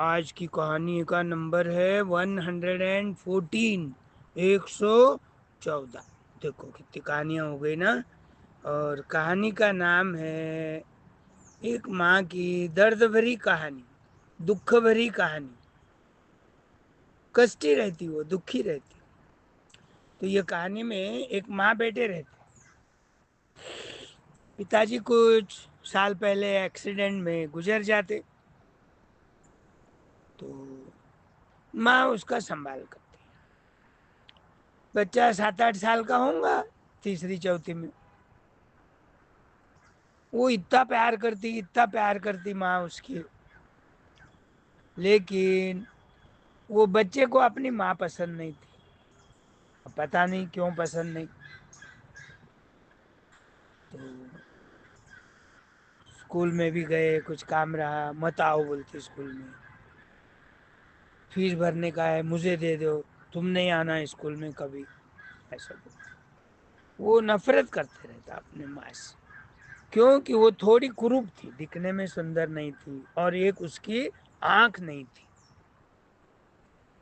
आज की कहानी का नंबर है 114, 114। देखो कितनी कहानियां हो गई ना। और कहानी का नाम है एक माँ की दर्द भरी कहानी, दुख भरी कहानी। कष्टी रहती, वो दुखी रहती। तो ये कहानी में एक माँ बेटे रहते। पिताजी कुछ साल पहले एक्सीडेंट में गुजर जाते, तो माँ उसका संभाल करती। बच्चा 7-8 साल का होगा, तीसरी चौथी में। वो इतना प्यार करती माँ उसकी। लेकिन वो बच्चे को अपनी माँ पसंद नहीं थी। अब पता नहीं क्यों पसंद नहीं। तो स्कूल में भी गए, कुछ काम रहा, मत आओ बोलती स्कूल में। फीस भरने का है, मुझे दे दो, तुम नहीं आना स्कूल में कभी, ऐसा बोलता। वो नफरत करते रहता अपने माँ से, क्योंकि वो थोड़ी कुरूप थी, दिखने में सुंदर नहीं थी, और एक उसकी आंख नहीं थी।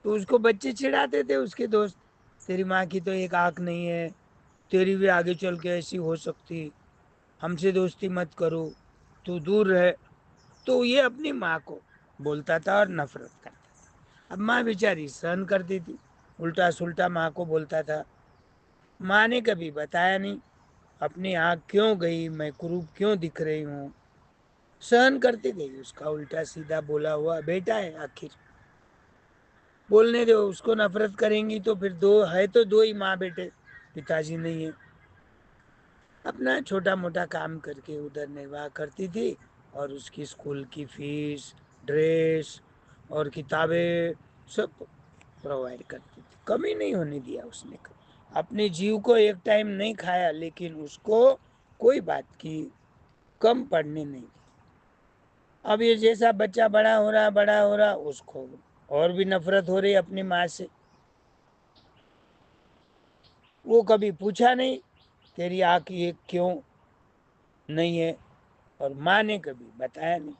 तो उसको बच्चे चिढ़ाते थे, उसके दोस्त, तेरी माँ की तो एक आंख नहीं है, तेरी भी आगे चल के ऐसी हो सकती, हमसे दोस्ती मत करो, तू दूर रहे। तो ये अपनी माँ को बोलता था और नफरत करता था। अब माँ बेचारी सहन करती थी, उल्टा सुल्टा माँ को बोलता था। माँ ने कभी बताया नहीं अपनी आँख क्यों गई, मैं कुरूप क्यों दिख रही हूँ। सहन करती गई उसका उल्टा सीधा बोला हुआ। बेटा है आखिर, बोलने दो उसको। नफरत करेंगी तो फिर दो है, तो दो ही माँ बेटे, पिताजी नहीं है। अपना छोटा मोटा काम करके उधर निर्वाह करती थी, और उसकी स्कूल की फीस, ड्रेस और किताबें सब प्रोवाइड करती थी। कमी नहीं होने दिया उसने कभी। अपने जीव को एक टाइम नहीं खाया, लेकिन उसको कोई बात की कम पड़ने नहीं दी। अब ये जैसा बच्चा बड़ा हो रहा उसको और भी नफरत हो रही अपनी माँ से। वो कभी पूछा नहीं तेरी आँख ये क्यों नहीं है, और माँ ने कभी बताया नहीं।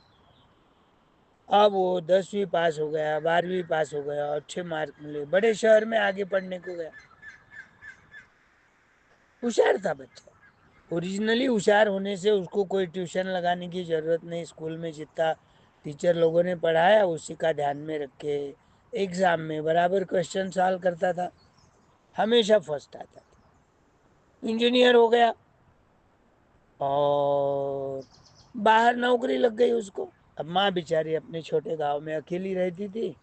अब वो 10वीं पास हो गया, 12वीं पास हो गया, अच्छे मार्क मिले, बड़े शहर में आगे पढ़ने को गया। होशियार था बच्चा। ओरिजिनली होशियार होने से उसको कोई ट्यूशन लगाने की जरूरत नहीं। स्कूल में जितना टीचर लोगों ने पढ़ाया उसी का ध्यान में रख के एग्जाम में बराबर क्वेश्चन सॉल्व करता था, हमेशा फर्स्ट आता था। इंजीनियर हो गया, और बाहर नौकरी लग गई उसको। अब माँ बेचारी अपने छोटे गांव में अकेली रहती थी।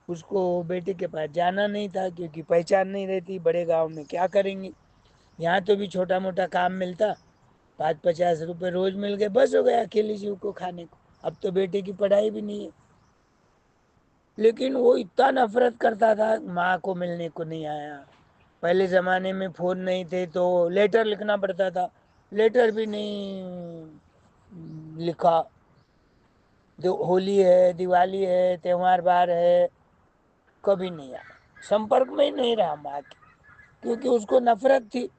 उसको बेटे के पास जाना नहीं था, क्योंकि पहचान नहीं रहती, बड़े गांव में क्या करेंगी। यहाँ तो भी छोटा मोटा काम मिलता, 5-50 रुपए रोज मिल गए, बस हो गया अकेली जीव को खाने को। अब तो बेटे की पढ़ाई भी नहीं है। लेकिन वो इतना नफरत करता था, माँ को मिलने को नहीं आया। पहले जमाने में फोन नहीं थे तो लेटर लिखना पड़ता था, लेटर भी नहीं लिखा। जो होली है, दिवाली है, त्योहार बार है, कभी नहीं आया, संपर्क में ही नहीं रहा माँ के, क्योंकि उसको नफरत थी।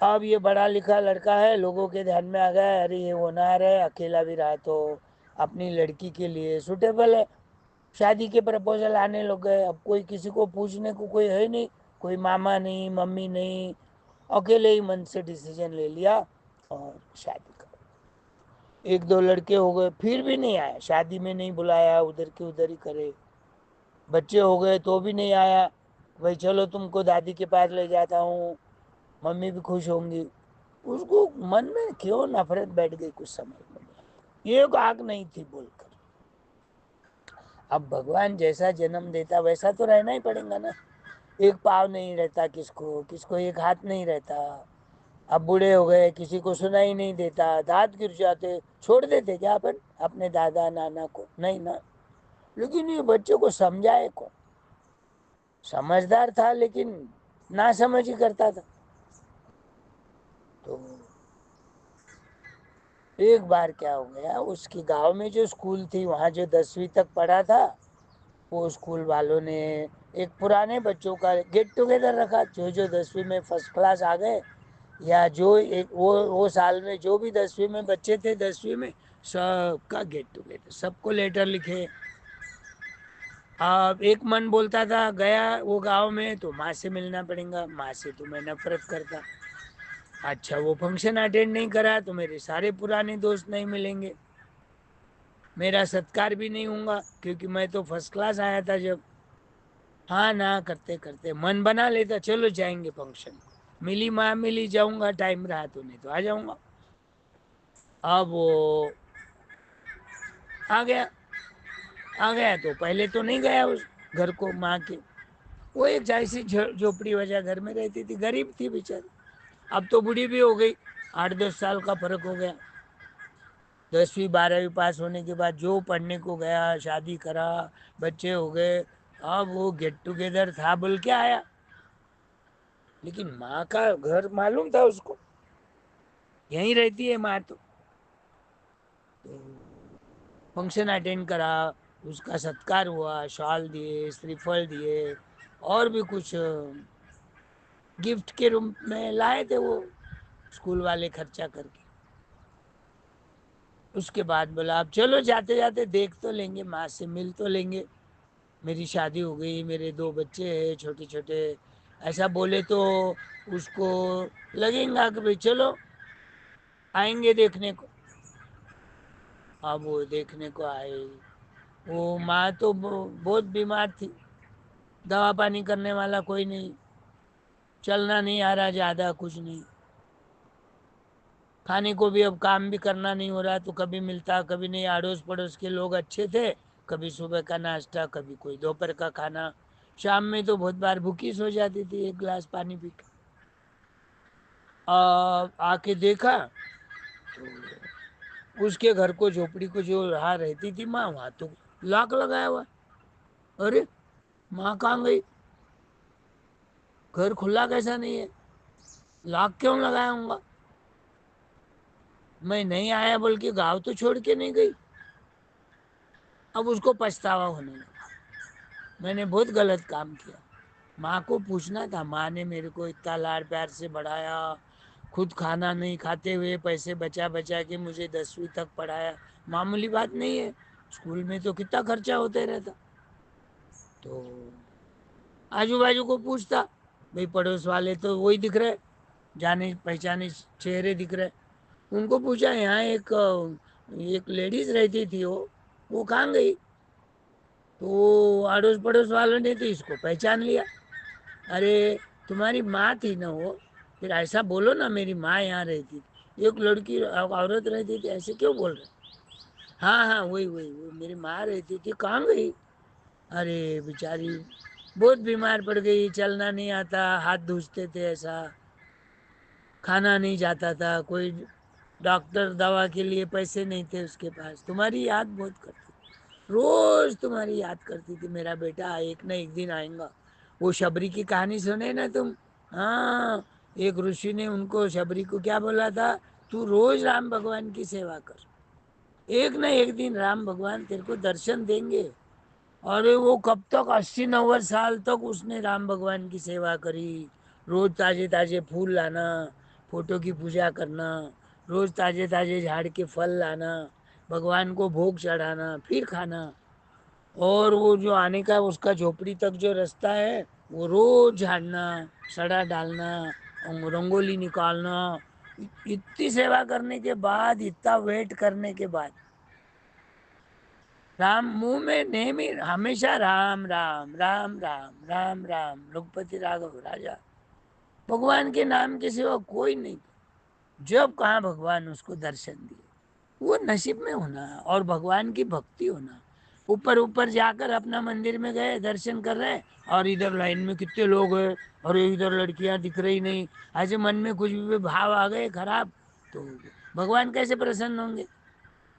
अब ये पढ़ा लिखा लड़का है, लोगों के ध्यान में आ गया है, अरे ये होनहार है, अकेला भी रहा तो अपनी लड़की के लिए सुटेबल है। शादी के प्रपोजल आने लग गए। अब कोई किसी को पूछने को कोई है नहीं, कोई मामा नहीं, मम्मी नहीं, अकेले ही मन से डिसीजन ले लिया और शादी कर। एक दो लड़के हो गए, फिर भी नहीं आया, शादी में नहीं बुलाया, उधर के उधर ही करे। बच्चे हो गए तो भी नहीं आया, भाई चलो तुमको दादी के पास ले जाता हूँ, मम्मी भी खुश होंगी। उसको मन में क्यों नफरत बैठ गई, कुछ समझ में नहीं आया। एक आग नहीं थी बोलकर। अब भगवान जैसा जन्म देता वैसा तो रहना ही पड़ेगा ना। एक पाव नहीं रहता, किसको किसको एक हाथ नहीं रहता। अब बूढ़े हो गए, किसी को सुनाई नहीं देता, दांत गिर जाते, छोड़ देते क्या अपन अपने दादा नाना को? नहीं ना। लेकिन ये बच्चों को समझाए कौन? समझदार था लेकिन ना समझ ही करता था। तो एक बार क्या हो गया, उसके गांव में जो स्कूल थी वहाँ जो 10वीं तक पढ़ा था, वो स्कूल वालों ने एक पुराने बच्चों का गेट टुगेदर रखा, जो जो 10वीं में फर्स्ट क्लास आ गए, या जो एक वो साल में जो भी 10वीं में बच्चे थे, 10वीं में सबका गेट टुगेदर, सबको लेटर लिखे। अब एक मन बोलता था, गया वो गांव में तो माँ से मिलना पड़ेगा, माँ से तो मैं नफरत करता। अच्छा वो फंक्शन अटेंड नहीं करा तो मेरे सारे पुराने दोस्त नहीं मिलेंगे, मेरा सत्कार भी नहीं होगा, क्योंकि मैं तो फर्स्ट क्लास आया था जब। हाँ ना करते करते मन बना लेता, चलो जाएंगे फंक्शन, मिली माँ मिली, जाऊंगा, टाइम रहा तो, नहीं तो आ जाऊंगा। अब वो आ गया, आ गया तो पहले तो नहीं गया उस घर को, माँ के। वो एक ऐसी झोपड़ी वजह घर में रहती थी, गरीब थी बेचारी। अब तो बूढ़ी भी हो गई, 8-10 साल का फर्क हो गया। 10वीं 12वीं पास होने के बाद जो पढ़ने को गया, शादी करा, बच्चे हो गए, अब वो गेट टुगेदर था बोल के आया। लेकिन माँ का घर मालूम था उसको, यहीं रहती है माँ तो फंक्शन अटेंड करा, उसका सत्कार हुआ, शॉल दिए, श्रीफल दिए, और भी कुछ गिफ्ट के रूप में लाए थे वो स्कूल वाले खर्चा करके। उसके बाद बोला अब चलो जाते जाते देख तो लेंगे, माँ से मिल तो लेंगे, मेरी शादी हो गई, मेरे 2 बच्चे हैं छोटे छोटे, ऐसा बोले तो उसको लगेगा कि भाई चलो आएंगे देखने को। अब वो देखने को आए, वो माँ तो बहुत बीमार थी, दवा पानी करने वाला कोई नहीं, चलना नहीं आ रहा ज्यादा, कुछ नहीं, खाने को भी अब काम भी करना नहीं हो रहा, तो कभी मिलता कभी नहीं। अड़ोस पड़ोस के लोग अच्छे थे, कभी सुबह का नाश्ता, कभी कोई दोपहर का खाना, शाम में तो बहुत बार भूखी सो जाती थी एक गिलास पानी पी के। आके देखा तो उसके घर को, झोपड़ी को जो रहा रहती थी माँ, वहां तो लॉक लगाया हुआ। अरे माँ कहाँ गई, घर खुला कैसा नहीं है, लॉक क्यों लगाया हूँ? मैं नहीं आया बोल के गाँव तो छोड़ के नहीं गई। अब उसको पछतावा होने लगा, मैंने बहुत गलत काम किया। माँ को पूछना था, माँ ने मेरे को इतना लाड प्यार से बढ़ाया, खुद खाना नहीं खाते हुए पैसे बचा बचा के मुझे 10वीं तक पढ़ाया, मामूली बात नहीं है, स्कूल में तो कितना खर्चा होते रहता। तो आजू बाजू को पूछता, भाई पड़ोस वाले तो वही दिख रहे, जाने पहचाने चेहरे दिख रहे, उनको पूछा यहाँ एक लेडीज रहती थी, वो कहाँ गई? तो वो अड़ोस पड़ोस वालों ने तो इसको पहचान लिया। अरे तुम्हारी माँ थी ना वो, फिर ऐसा बोलो ना, मेरी माँ यहाँ रहती थी, एक लड़की औरत रहती थी, ऐसे क्यों बोल रहे? हाँ हाँ वही वही वही मेरी माँ रहती थी, कहाँ गई? अरे बेचारी बहुत बीमार पड़ गई, चलना नहीं आता, हाथ धूसते थे ऐसा, खाना नहीं जाता था, कोई डॉक्टर दवा के लिए पैसे नहीं थे उसके पास, तुम्हारी याद बहुत करती, रोज तुम्हारी याद करती थी, मेरा बेटा एक ना एक दिन आएगा। वो शबरी की कहानी सुने ना तुम? हाँ, एक ऋषि ने उनको, शबरी को क्या बोला था, तू रोज राम भगवान की सेवा कर, एक ना एक दिन राम भगवान तेरे को दर्शन देंगे। और वो कब तक, 80-90 साल तक उसने राम भगवान की सेवा करी। रोज ताजे ताजे फूल लाना, फोटो की पूजा करना, रोज ताजे ताजे झाड़ के फल लाना, भगवान को भोग चढ़ाना, फिर खाना। और वो जो आने का उसका झोपड़ी तक जो रास्ता है, वो रोज झाड़ना, सड़ा डालना, और रंगोली निकालना। इतनी सेवा करने के बाद, इतना वेट करने के बाद, राम मुंह में नेमी हमेशा राम राम राम राम राम राम, रघुपति राघव राजा, भगवान के नाम के सिवा कोई नहीं। जब कहा भगवान उसको दर्शन दिए, वो नसीब में होना और भगवान की भक्ति होना। ऊपर ऊपर जाकर अपना मंदिर में गए, दर्शन कर रहे, और इधर लाइन में कितने लोग हैं, और इधर लड़कियां दिख रही नहीं, ऐसे मन में कुछ भी भाव आ गए खराब, तो भगवान कैसे प्रसन्न होंगे?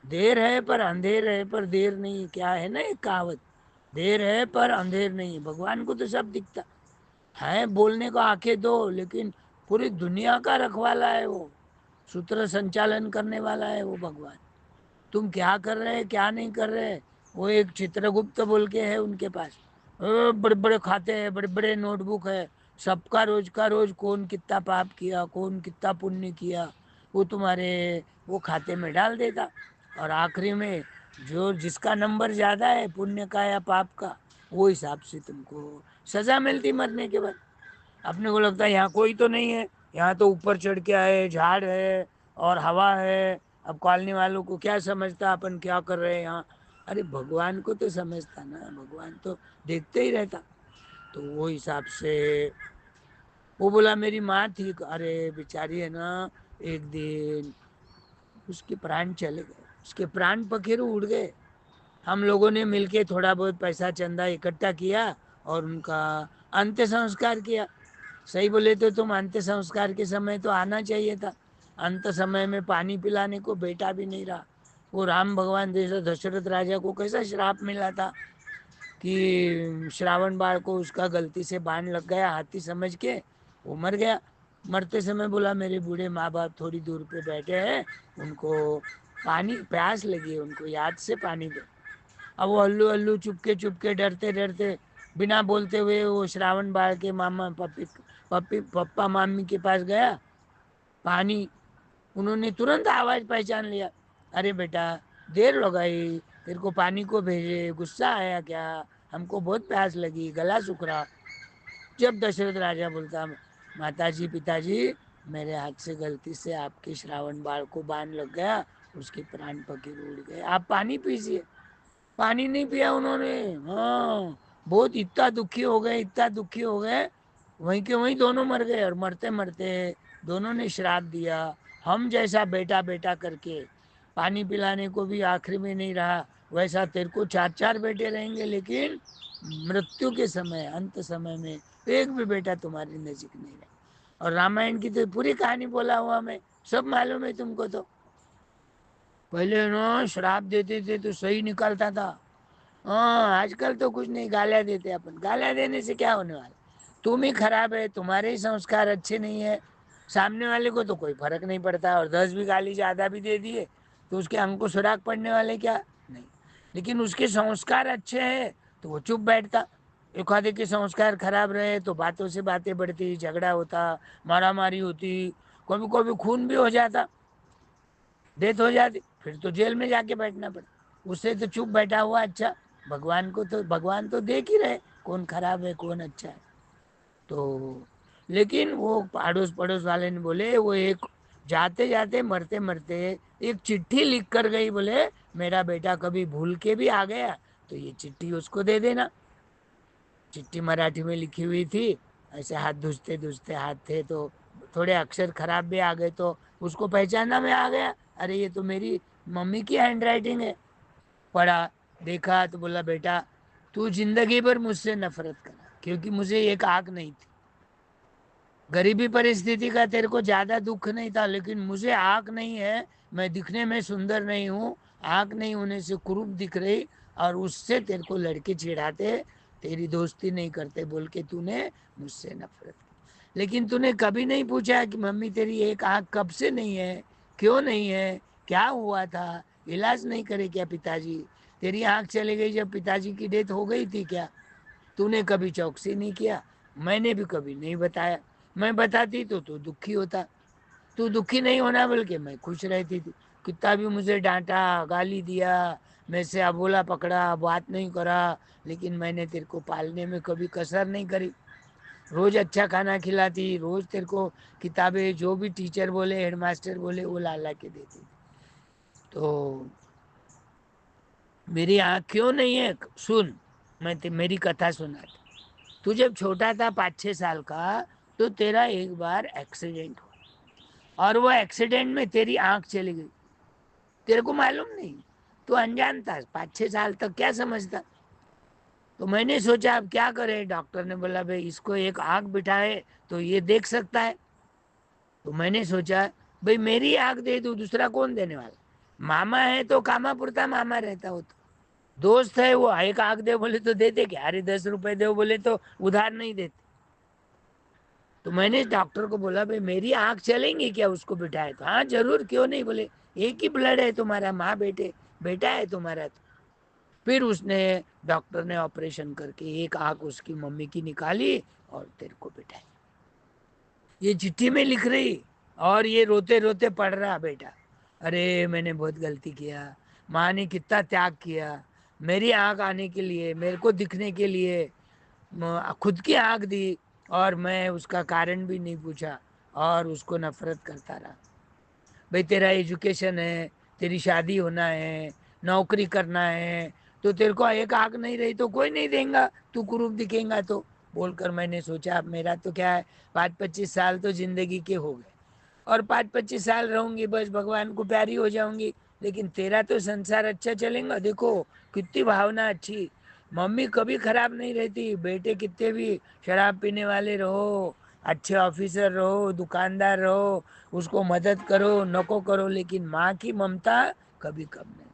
देर है पर अंधेर है, पर देर नहीं, क्या है ना एक कहावत, देर है पर अंधेर नहीं, भगवान को तो सब दिखता है। बोलने को आंखें दो, लेकिन पूरी दुनिया का रखवाला है वो, सूत्र संचालन करने वाला है वो भगवान। तुम क्या कर रहे हैं क्या नहीं कर रहे, वो एक चित्रगुप्त बोल के है उनके पास, बड़े बड़े खाते हैं, बड़े बड़े नोटबुक है, सबका रोज का रोज कौन कितना पाप किया, कौन कितना पुण्य किया, वो तुम्हारे वो खाते में डाल देता। और आखिरी में जो जिसका नंबर ज़्यादा है पुण्य का या पाप का, वो हिसाब से तुमको सज़ा मिलती मरने के बाद। अपने को लगता है यहाँ कोई तो नहीं है, यहाँ तो ऊपर चढ़ के आए, झाड़ है और हवा है, अब कॉलोनी वालों को क्या समझता अपन क्या कर रहे हैं यहाँ। अरे भगवान को तो समझता ना, भगवान तो देखते ही रहता। तो वो हिसाब से वो बोला मेरी माँ थी, अरे बेचारी है ना, एक दिन उसके प्राण चले गए, उसके प्राण पखेरु उड़ गए। हम लोगों ने मिलके थोड़ा बहुत पैसा चंदा इकट्ठा किया और उनका अंत्य संस्कार किया। सही बोले तो तुम अंत्य संस्कार के समय तो आना चाहिए था। अंत समय में पानी पिलाने को बेटा भी नहीं रहा। वो राम भगवान जैसा दशरथ राजा को कैसा श्राप मिला था कि श्रावण बाळ को उसका गलती से बाण लग गया हाथी समझ के, वो मर गया। मरते समय बोला मेरे बूढ़े माँ बाप थोड़ी दूर पे बैठे हैं, उनको पानी प्यास लगी है, उनको याद से पानी दो। अब वो अल्लू अल्लू चुपके डरते डरते बिना बोलते हुए वो श्रावण बाळ के मामा पप्पी पप्पी पप्पा मामी के पास गया। पानी, उन्होंने तुरंत आवाज पहचान लिया। अरे बेटा देर लगाई, तेरे को पानी को भेजे, गुस्सा आया क्या, हमको बहुत प्यास लगी, गला सूख रहा। जब दशरथ राजा बोलता माताजी पिताजी मेरे हाथ से गलती से आपके श्रावण बाळ को बाण लग गया, उसके प्राण पखेरु उड़ गए, आप पानी पीजिए। पानी नहीं पिया उन्होंने। हाँ, बहुत इतना दुखी हो गए, इतना दुखी हो गए, वहीं के वहीं दोनों मर गए। और मरते मरते दोनों ने श्राप दिया, हम जैसा बेटा बेटा करके पानी पिलाने को भी आखिरी में नहीं रहा, वैसा तेरे को चार चार बेटे रहेंगे, लेकिन मृत्यु के समय अंत समय में एक भी बेटा तुम्हारी नजीक नहीं रहे। और रामायण की तो पूरी कहानी बोला हुआ मैं, सब मालूम है तुमको। तो पहले ना श्राप देते थे तो सही निकलता था। हाँ, आजकल तो कुछ नहीं, गालियां देते अपन। गालियां देने से क्या होने वाला, तुम ही खराब है, तुम्हारे ही संस्कार अच्छे नहीं है। सामने वाले को तो कोई फर्क नहीं पड़ता, और 10 भी गाली ज्यादा भी दे दिए तो उसके अंकुश राग पड़ने वाले क्या नहीं। लेकिन उसके संस्कार अच्छे हैं तो वो चुप बैठता। एक आधे के संस्कार खराब रहे तो बातों से बातें बढ़ती, झगड़ा होता, मारा मारी होती, कभी कभी खून भी हो जाता, डेथ हो जाती, फिर तो जेल में जाके बैठना पड़ता। उससे तो चुप बैठा हुआ अच्छा। भगवान को तो भगवान तो देख ही रहे कौन खराब है कौन अच्छा है। तो लेकिन वो अड़ोस पड़ोस वाले ने बोले, वो एक जाते जाते मरते मरते एक चिट्ठी लिख कर गई, बोले मेरा बेटा कभी भूल के भी आ गया तो ये चिट्ठी उसको दे देना। चिट्ठी मराठी में लिखी हुई थी, ऐसे हाथ धुजते धुजते हाथ थे तो थोड़े अक्षर खराब भी आ गए तो उसको पहचानना में आ गया, अरे ये तो मेरी मम्मी की हैंडराइटिंग है। पढ़ा, देखा तो बोला बेटा तू जिंदगी भर मुझसे नफरत करा, क्योंकि मुझे एक आंख नहीं थी। गरीबी परिस्थिति का तेरे को ज्यादा दुख नहीं था, लेकिन मुझे आंख नहीं है, मैं दिखने में सुंदर नहीं हूँ, आंख नहीं होने से कुरूप दिख रही, और उससे तेरे को लड़के चिढ़ाते, तेरी दोस्ती नहीं करते बोल के तूने मुझसे नफरत की। लेकिन तूने कभी नहीं पूछा कि मम्मी तेरी एक आंख कब से नहीं है, क्यों नहीं है, क्या हुआ था, इलाज नहीं करे क्या पिताजी, तेरी आंख चली गई जब पिताजी की डेथ हो गई थी क्या, तूने कभी चौकसी नहीं किया, मैंने भी कभी नहीं बताया। मैं बताती तो तू दुखी होता, तू दुखी नहीं होना बोल के मैं खुश रहती थी। कितना भी मुझे डांटा, गाली दिया, मैं से अबोला पकड़ा, बात नहीं करा, लेकिन मैंने तेरे को पालने में कभी कसर नहीं करी। रोज अच्छा खाना खिलाती, रोज तेरे को किताबें जो भी टीचर बोले हेडमास्टर बोले वो ला ला के देती थी। तो मेरी आँख क्यों नहीं है, सुन, मेरी कथा सुना। तू जब छोटा था 5-6 साल का, तो तेरा एक बार एक्सीडेंट हुआ और वो एक्सीडेंट में तेरी आंख चली गई, तेरे को मालूम नहीं, तू अनजान था, 5-6 साल तक क्या समझता। तो मैंने सोचा अब क्या करे, डॉक्टर ने बोला भाई इसको एक आंख बिठाए तो ये देख सकता है। तो मैंने सोचा भाई मेरी आंख दे दूं, दूसरा कौन देने वाला, मामा है तो कामा पुरता मामा रहता हो, तो दोस्त है वो एक आंख दे बोले तो देते क्या, अरे 10 रुपए दो बोले तो उधार नहीं देते। तो मैंने डॉक्टर को बोला भाई मेरी आंख चलेंगी क्या उसको बिठाए, तो हाँ जरूर क्यों नहीं, बोले एक ही ब्लड है तुम्हारा, माँ बेटे बेटा है तुम्हारा। तो फिर उसने डॉक्टर ने ऑपरेशन करके एक आंख उसकी मम्मी की निकाली और तेरे को बिठाई। ये चिट्ठी में लिख रही और ये रोते रोते पढ़ रहा बेटा, अरे मैंने बहुत गलती किया, माँ ने कितना त्याग किया मेरी आंख आने के लिए, मेरे को दिखने के लिए, खुद की आंख दी और मैं उसका कारण भी नहीं पूछा और उसको नफरत करता रहा। भाई तेरा एजुकेशन है, तेरी शादी होना है, नौकरी करना है, तो तेरे को एक आंख नहीं रही तो कोई नहीं देगा, तू कुरूप दिखेगा तो। बोलकर मैंने सोचा अब मेरा तो क्या है, 5-25 साल तो जिंदगी के हो गए और 5-25 साल रहूंगी बस, भगवान को प्यारी हो जाऊंगी, लेकिन तेरा तो संसार अच्छा चलेगा। देखो कितनी भावना अच्छी, मम्मी कभी खराब नहीं रहती, बेटे कितने भी शराब पीने वाले रहो, अच्छे ऑफिसर रहो, दुकानदार रहो, उसको मदद करो नको करो, लेकिन माँ की ममता कभी कम नहीं।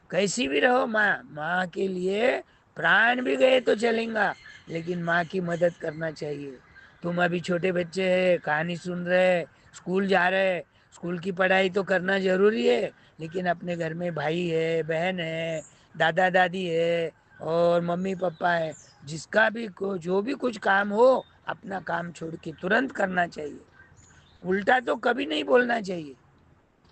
कैसी भी रहो माँ, माँ के लिए प्राण भी गए तो चलेगा, लेकिन माँ की मदद करना चाहिए। तुम अभी छोटे बच्चे हैं, कहानी सुन रहे, स्कूल जा रहे, स्कूल की पढ़ाई तो करना जरूरी है, लेकिन अपने घर में भाई है, बहन है, दादा दादी है और मम्मी पापा है, जिसका भी जो भी कुछ काम हो अपना काम छोड़ के तुरंत करना चाहिए। उल्टा तो कभी नहीं बोलना चाहिए।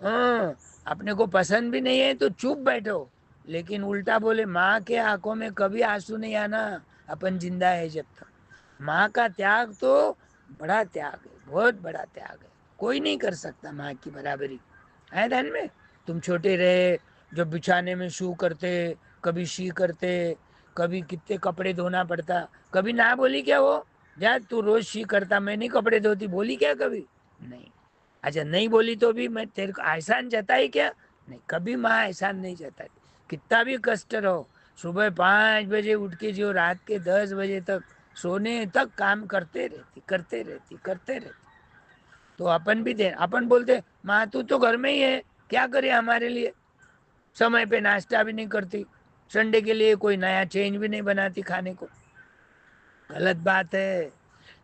हाँ, अपने को पसंद भी नहीं है तो चुप बैठो, लेकिन उल्टा बोले माँ के आंखों में कभी आंसू नहीं आना, अपन जिंदा है जब तक। माँ का त्याग तो बड़ा त्याग है, बहुत बड़ा त्याग है, कोई नहीं कर सकता माँ की बराबरी। है ध्यान में, तुम छोटे रहे जब बिछाने में शू करते, कभी शी करते, कभी कितने कपड़े धोना पड़ता, कभी ना बोली क्या वो, जा तू रोज शी करता मैं नहीं कपड़े धोती, बोली क्या कभी? नहीं। अच्छा नहीं बोली तो भी मैं तेरे को एहसान जताई क्या? नहीं, कभी माँ एहसान नहीं जताती। कितना भी कष्ट रहो, सुबह 5 बजे उठ के जो रात के 10 बजे तक सोने तक काम करते रहती करते रहती करते रहती। तो अपन भी दे, अपन बोलते माँ तू तो घर में ही है, क्या करे हमारे लिए, समय पे नाश्ता भी नहीं करती, संडे के लिए कोई नया चेंज भी नहीं बनाती खाने को। गलत बात है।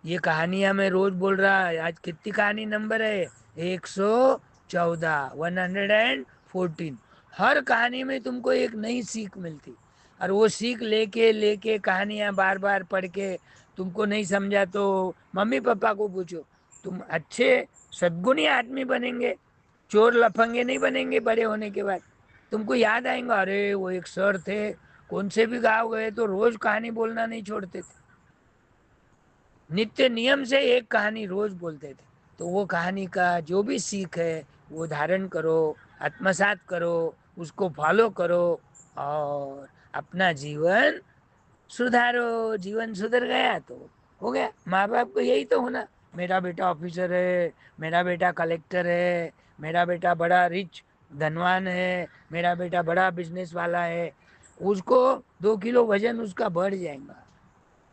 ये कहानियां मैं रोज बोल रहा है, आज कितनी कहानी नंबर है? 114, 114। हर कहानी में तुमको एक नई सीख मिलती, और वो सीख लेके लेके कहानियां बार बार पढ़ के तुमको नहीं समझा तो मम्मी पापा को पूछो, तुम अच्छे सद्गुणी आदमी बनेंगे, चोर लफंगे नहीं बनेंगे बड़े होने के बाद। तुमको याद आएगा, अरे वो एक सर थे, कौन से भी गाँव गए तो रोज कहानी बोलना नहीं छोड़ते थे, नित्य नियम से एक कहानी रोज बोलते थे। तो वो कहानी का जो भी सीख है वो धारण करो, आत्मसात करो, उसको फॉलो करो और अपना जीवन सुधारो। जीवन सुधर गया तो हो गया। माँ बाप को यही तो होना, मेरा बेटा ऑफिसर है, मेरा बेटा कलेक्टर है, मेरा बेटा बड़ा रिच धनवान है, मेरा बेटा बड़ा बिजनेस वाला है, उसको 2 किलो वजन उसका बढ़ जाएगा।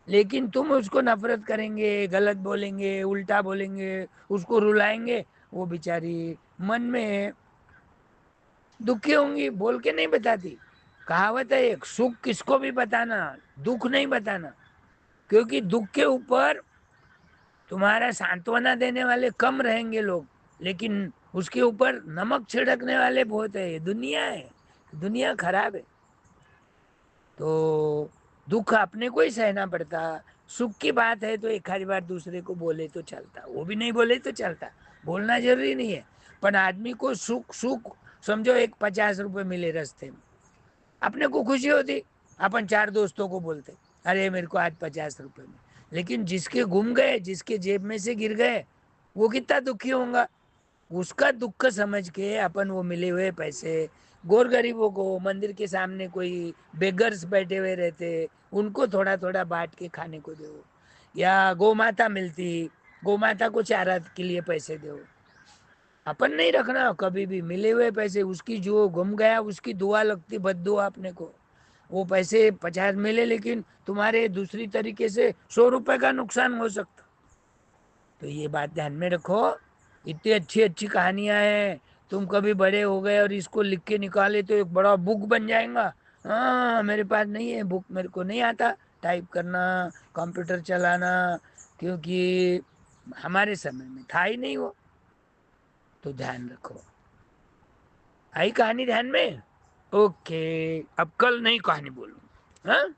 लेकिन तुम उसको नफरत करेंगे, गलत बोलेंगे, उल्टा बोलेंगे, उसको रुलाएंगे, वो बेचारी मन में दुखी होंगी, बोल के नहीं बताती। कहावत है एक, सुख किसको भी बताना, दुख नहीं बताना, क्योंकि दुख के ऊपर तुम्हारा सांत्वना देने वाले कम रहेंगे लोग, लेकिन उसके ऊपर नमक छिड़कने वाले बहुत है। ये दुनिया है, दुनिया खराब है। तो दुख अपने को ही सहना पड़ता। सुख की बात है तो एक आधी बार दूसरे को बोले तो चलता, वो भी नहीं बोले तो चलता, बोलना जरूरी नहीं है। पर आदमी को सुख सुख समझो, एक 50 रुपए मिले रास्ते में, अपने को खुशी होती, अपन 4 दोस्तों को बोलते अरे मेरे को आज 50 रुपए में, लेकिन जिसके गुम गए, जिसके जेब में से गिर गए, वो कितना दुखी होगा। उसका दुख समझ के अपन वो मिले हुए पैसे गोर गरीबों को, मंदिर के सामने कोई बेगर्स बैठे हुए रहते, उनको थोड़ा थोड़ा बांट के खाने को दो, या गौ माता मिलती, गौ माता को चारा के लिए पैसे दो। अपन नहीं रखना कभी भी मिले हुए पैसे, उसकी जो गुम गया उसकी दुआ लगती, बद दुआ अपने को। वो पैसे 50 मिले लेकिन तुम्हारे दूसरी तरीके से 100 रुपए का नुकसान हो सकता। तो ये बात ध्यान में रखो। इतनी अच्छी अच्छी कहानियां हैं, तुम कभी बड़े हो गए और इसको लिख के निकाले तो एक बड़ा बुक बन जाएगा। हाँ मेरे पास नहीं है बुक, मेरे को नहीं आता टाइप करना, कंप्यूटर चलाना, क्योंकि हमारे समय में था ही नहीं वो। तो ध्यान रखो। आई कहानी ध्यान में? ओके, अब कल नई कहानी बोलूँ, हाँ?